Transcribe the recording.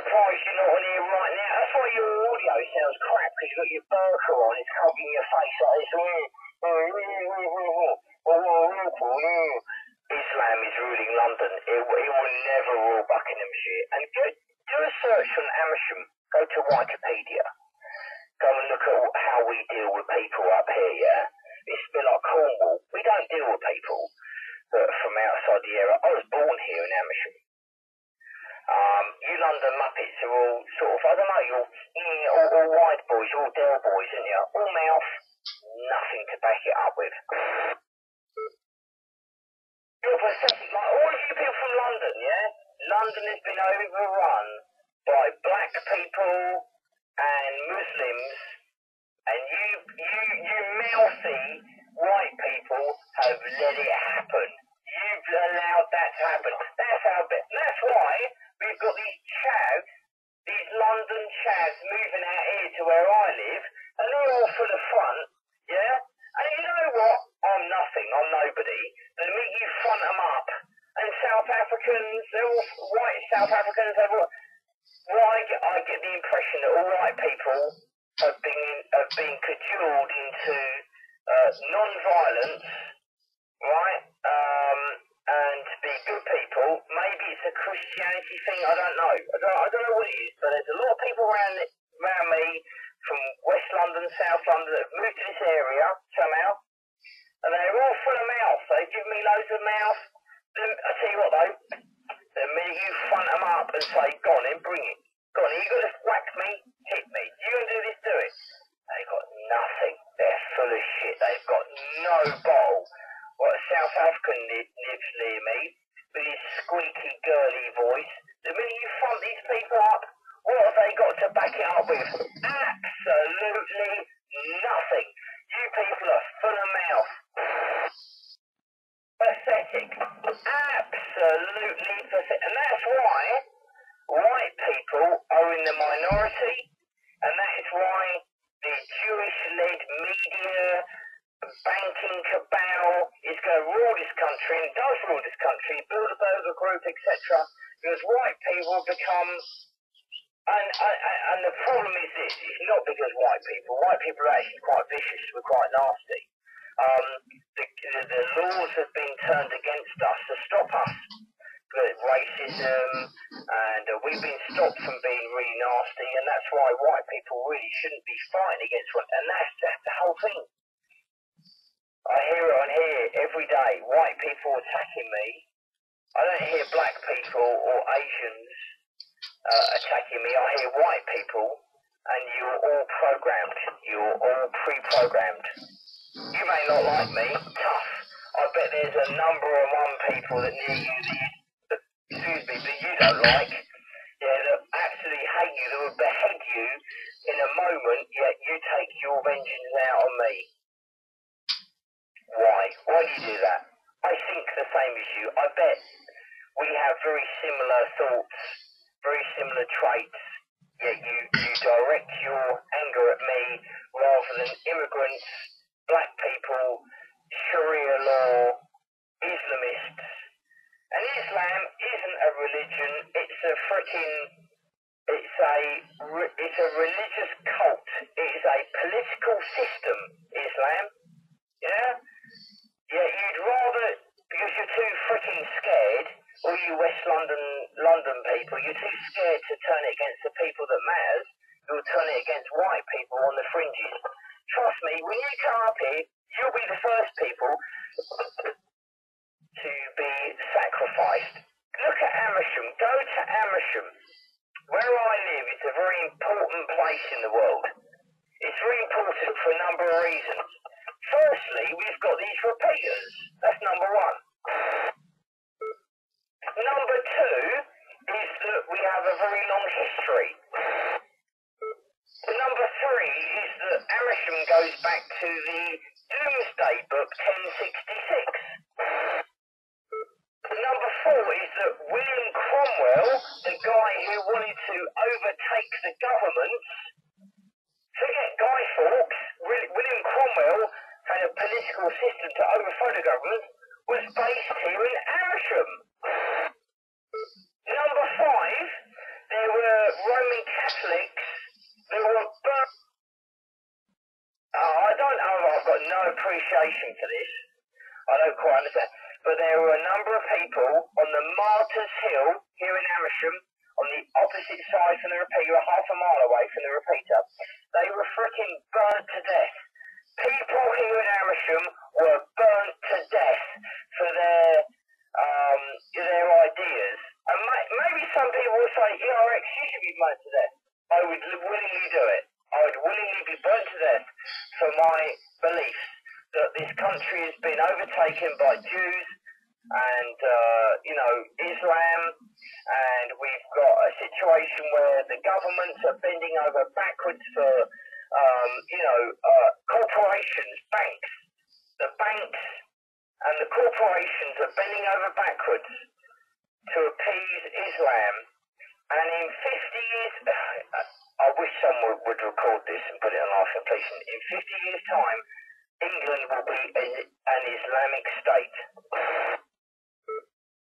surprised you're not on here right now. That's why your audio sounds crap, because you've got your burqa on, it's covering your face like this. Islam is ruling London. It will never rule Buckinghamshire. And do a search on Amersham. Go to Wikipedia. Go and look at how we deal with people up here, yeah? It's a bit like Cornwall. We don't deal with people from outside the area. I was born here in Amersham. You London Muppets are all sort of, I don't know, you're all wide boys, you're all Dell boys, aren't you? All mouth, nothing to back it up with. You're pathetic, like all of you people from London, yeah? London has been overrun by black people and Muslims, and you mouthy white people have let it happen. You've allowed that to happen. That's why we've got these chavs, these London chavs moving out here to where I live, and they're all for the front, yeah? And you know what? I'm nothing, I'm nobody. The minute you front them up, and South Africans, they're all white South Africans, I get the impression that all white people have been cajoled into non-violence, right? And to be good people. Maybe it's a Christianity thing, I don't know. I don't know what it is, but there's a lot of people around me from West London, South London that have moved to this area somehow, and they're all full of mouth. They give me loads of mouth. I tell you what though, the minute you front them up and say, go on then, bring it. Go on, you got to whack me, hit me. You gonna do this, do it. They've got nothing. They're full of shit. They've got no bottle. What a South African lives near me with his squeaky, girly voice. The minute you front these people up, what have they got to back it up with? Absolutely nothing. You people are full of mouth. Pathetic. Absolutely pathetic. And that's why white people are in the minority, and that is why the Jewish-led media, banking cabal is going to rule this country, and does rule this country, Bilderberger Group, etc., because white people become... And the problem is this, it's not because white people are actually quite vicious, we're quite nasty. The laws have been turned against us to stop us. Racism, and we've been stopped from being really nasty, and that's why white people really shouldn't be fighting against one, and that's the whole thing. I hear it on here every day, white people attacking me. I don't hear black people or Asians attacking me. I hear white people, and you're all programmed. You're all pre-programmed. You may not like me, tough. I bet there's a number of people that near you that you don't like, yeah, that absolutely hate you, that would behead you in a moment, yet you take your vengeance out on me. Why? Why do you do that? I think the same as you. I bet we have very similar thoughts, very similar traits, yet you direct your anger at me rather than immigrants, black people, Sharia law, Islamists. And Islam isn't a religion, it's a religious cult. It is a political system, Islam. Yeah? Yeah, you'd rather, because you're too freaking scared, all you West London people, you're too scared to turn it against the people that matters, you'll turn it against white people on the fringes. Trust me, when you come up here, you'll be the first people to be sacrificed. Look at Amersham. Go to Amersham. Where I live is a very important place in the world. It's very important for a number of reasons. Firstly, we've got these repeaters. That's number one. Number two is that we have a very long history. Number three is that Amersham goes back to the Doomsday Book 1066. Number four is that William Cromwell, the guy who wanted to overtake the government, forget Guy Fawkes, William Cromwell had a political system to overthrow the government, was based here in Amersham. Number five, there were Catholics that were burnt. I don't know, I've got no appreciation for this. I don't quite understand. But there were a number of people on the Martyrs Hill here in Amersham, on the opposite side from the repeater, half a mile away from the repeater. They were freaking burnt to death. People here in Amersham were burnt to death for their ideas. And maybe some people will say, ERX, you should be burnt to death. I would willingly do it. I would willingly be burnt to death for my beliefs that this country has been overtaken by Jews and, Islam, and we've got a situation where the governments are bending over backwards for, corporations, banks. The banks and the corporations are bending over backwards to appease Islam. And in 50 years, I wish someone would record this and put it on live completion. In 50 years' time, England will be an Islamic state.